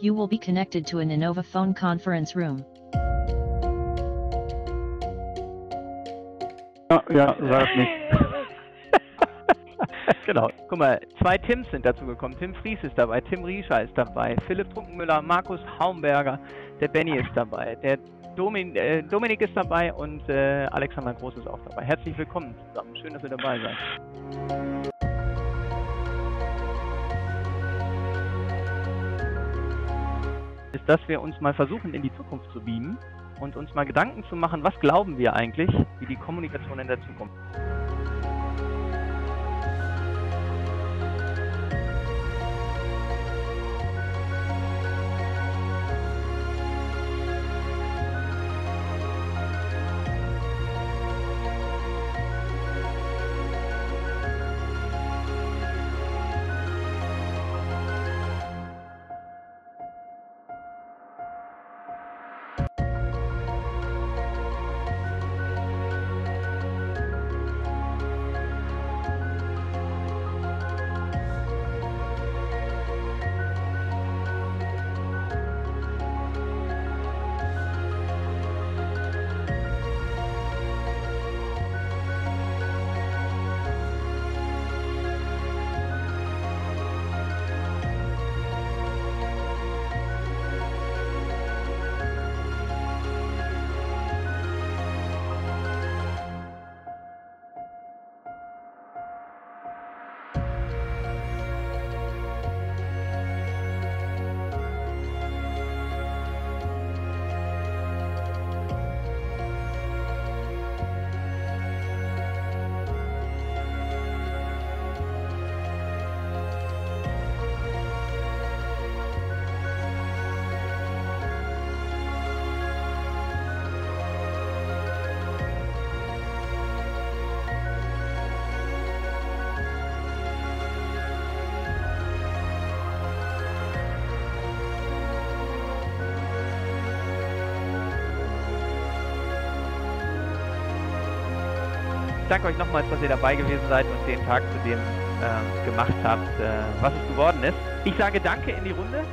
You will be connected to an innovaphone conference room. Ja, sag nicht. Genau, guck mal, 2 Tims sind dazu gekommen. Tim Fries ist dabei, Tim Riescher ist dabei, Philipp Trunkenmüller, Markus Haumberger, der Benny ist dabei, der Dominik ist dabei und Alexander Groß ist auch dabei. Herzlich willkommen zusammen, schön, dass ihr dabei seid. Ist, dass wir uns mal versuchen, in die Zukunft zu beamen und uns mal Gedanken zu machen, was glauben wir eigentlich, wie die Kommunikation in der Zukunft. Ich danke euch nochmals, dass ihr dabei gewesen seid und den Tag zu dem gemacht habt, was es geworden ist. Ich sage Danke in die Runde.